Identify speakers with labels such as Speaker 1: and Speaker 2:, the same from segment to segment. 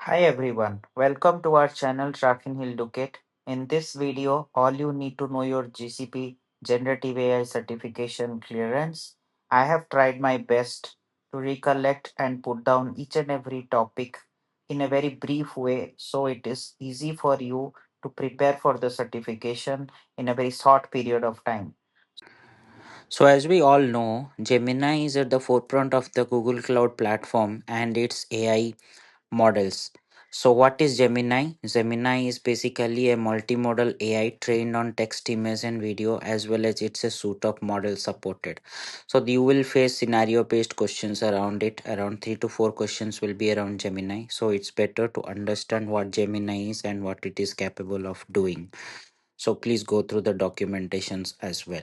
Speaker 1: Hi everyone, welcome to our channel trafinhealducate. In this video, all you need to know your GCP Generative AI certification clearance. I have tried my best to recollect and put down each and every topic in a very brief way so it is easy for you to prepare for the certification in a very short period of time. So, as we all know, Gemini is at the forefront of the Google Cloud platform and its AI models. So, what is Gemini? Gemini is basically a multimodal AI trained on text, image, and video, as well as it's a suite of models supported. So, you will face scenario based questions around it. Around 3 to 4 questions will be around Gemini. So, it's better to understand what Gemini is and what it is capable of doing. So, please go through the documentations as well.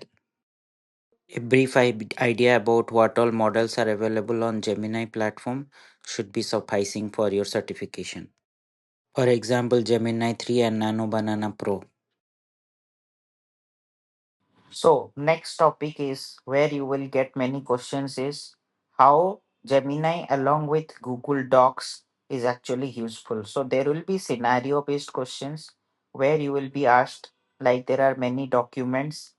Speaker 1: A brief idea about what all models are available on Gemini platform should be sufficing for your certification. For example, Gemini 3 and Nano Banana Pro. So next topic is where you will get many questions is how Gemini along with Google Docs is actually useful. So there will be scenario based questions where you will be asked like there are many documents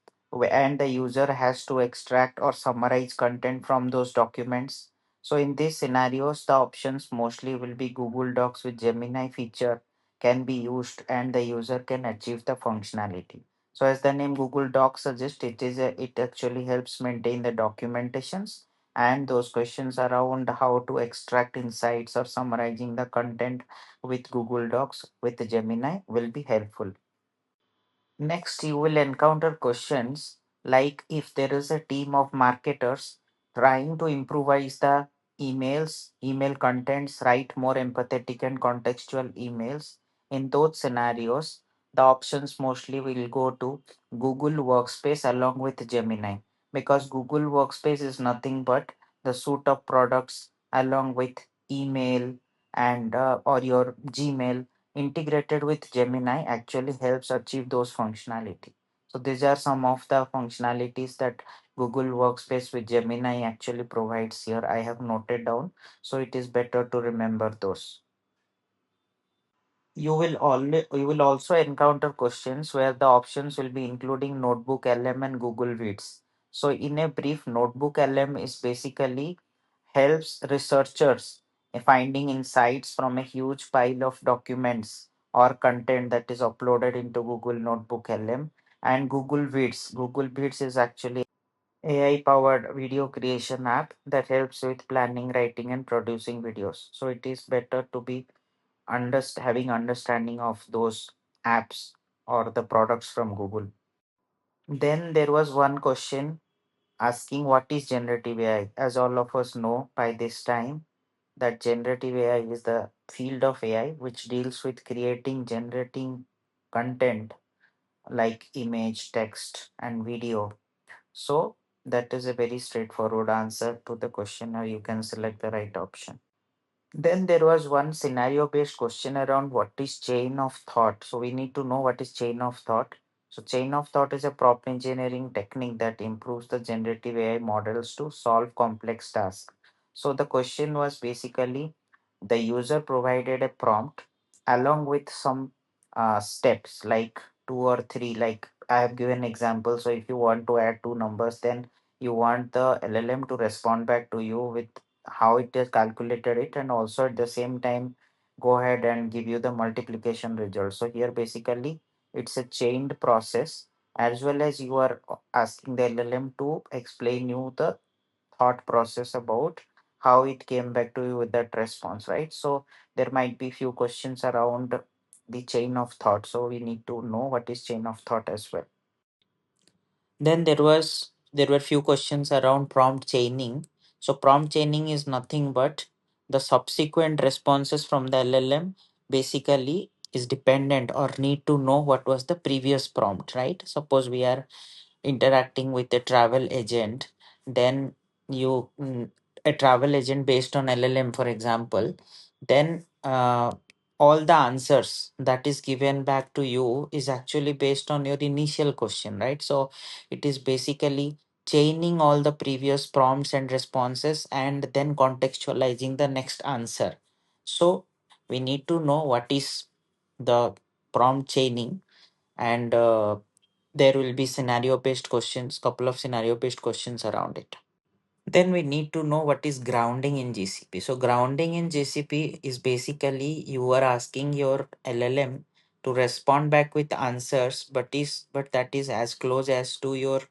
Speaker 1: and the user has to extract or summarize content from those documents. So in these scenarios the options mostly will be Google Docs with Gemini feature can be used and the user can achieve the functionality. So as the name Google Docs suggests, it actually helps maintain the documentations and those questions around how to extract insights or summarizing the content with Google Docs with Gemini will be helpful. Next, you will encounter questions like if there is a team of marketers trying to improvise the email contents, write more empathetic and contextual emails. In those scenarios, the options mostly will go to Google Workspace along with Gemini because Google Workspace is nothing but the suite of products along with email and or your Gmail integrated with Gemini actually helps achieve those functionality. So these are some of the functionalities that Google Workspace with Gemini actually provides here. I have noted down, so it is better to remember those. You will also encounter questions where the options will be including Notebook LM and Google Sheets. So in a brief, Notebook LM is basically helps researchers in finding insights from a huge pile of documents or content that is uploaded into Google Notebook LM and Google Sheets is actually AI powered video creation app that helps with planning, writing and producing videos. So it is better to be having understanding of those apps or the products from Google. Then there was one question asking what is generative AI. As all of us know by this time, that generative AI is the field of AI which deals with generating content like image, text, and video. So that is a very straightforward answer to the question, or you can select the right option. Then there was one scenario based question around what is chain of thought. So we need to know what is chain of thought. So chain of thought is a prompt engineering technique that improves the generative AI models to solve complex tasks. So the question was basically the user provided a prompt along with some steps like two or three. Like I have given example. So if you want to add two numbers, then you want the LLM to respond back to you with how it has calculated it and also at the same time go ahead and give you the multiplication result. So here basically it's a chained process as well as you are asking the LLM to explain you the thought process about how it came back to you with that response, right? So there might be few questions around the chain of thought, so we need to know what is chain of thought as well. Then there were few questions around prompt chaining. So prompt chaining is nothing but the subsequent responses from the LLM basically is dependent or need to know what was the previous prompt, right? Suppose we are interacting with a travel agent, then you a travel agent based on LLM, for example, then all the answers that is given back to you is actually based on your initial question, right? So it is basically chaining all the previous prompts and responses and then contextualizing the next answer. So we need to know what is the prompt chaining, and there will be scenario based questions, couple of scenario based questions around it. Then we need to know what is grounding in GCP. So grounding in GCP is basically you are asking your LLM to respond back with answers, but that is as close as to your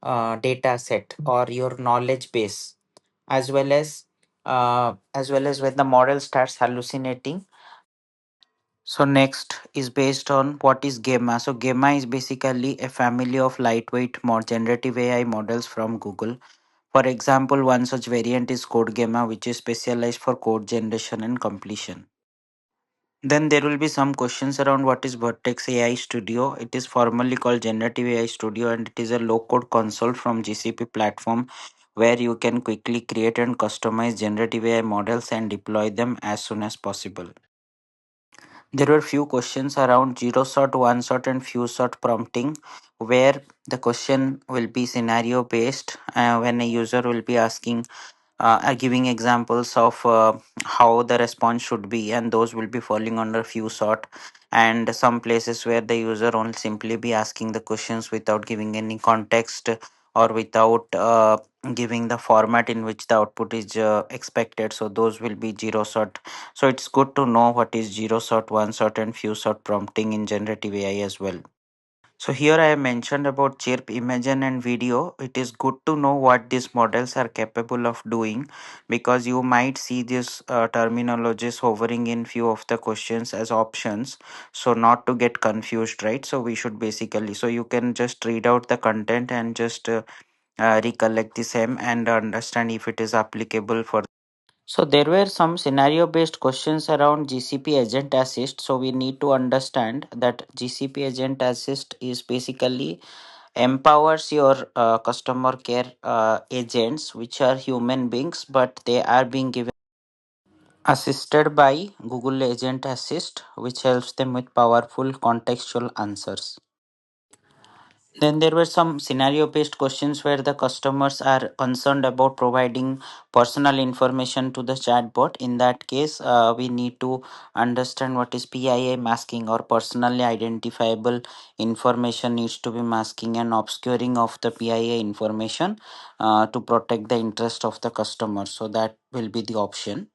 Speaker 1: data set or your knowledge base, as well as when the model starts hallucinating. So next is based on what is Gemma. So Gemma is basically a family of lightweight more generative AI models from Google. For example, one such variant is codegemma, which is specialized for code generation and completion. Then there will be some questions around what is Vertex AI Studio. It is formerly called Generative AI Studio, and it is a low code console from GCP platform where you can quickly create and customize generative AI models and deploy them as soon as possible. There were few questions around zero shot, one shot, and few shot prompting, where the question will be scenario based when a user will be asking giving examples of how the response should be, and those will be falling under few sort, and some places where the user will simply be asking the questions without giving any context or without giving the format in which the output is expected, so those will be zero shot. So it's good to know what is zero shot, one shot, and few shot prompting in generative AI as well. So here I have mentioned about chirp, imagen, and video. It is good to know what these models are capable of doing, because you might see these terminologies hovering in few of the questions as options. So not to get confused, right? So we should basically, so you can just read out the content and just recollect the same and understand if it is applicable for. So there were some scenario based questions around GCP Agent Assist. So we need to understand that GCP Agent Assist is basically empowers your customer care agents, which are human beings, but they are being given assisted by Google Agent Assist, which helps them with powerful contextual answers. Then there were some scenario based questions where the customers are concerned about providing personal information to the chatbot. In that case, we need to understand what is PIA masking, or personally identifiable information needs to be masking and obscuring of the PIA information to protect the interest of the customer. So that will be the option.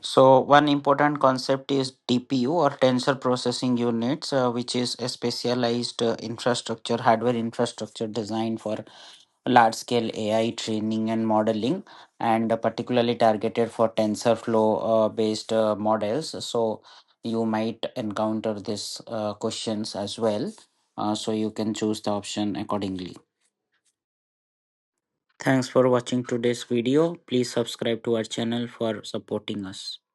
Speaker 1: So one important concept is TPU, or tensor processing units, which is a specialized infrastructure, hardware infrastructure designed for large scale AI training and modeling, and particularly targeted for TensorFlow based models. So you might encounter these questions as well. So you can choose the option accordingly. Thanks for watching today's video. Please subscribe to our channel for supporting us.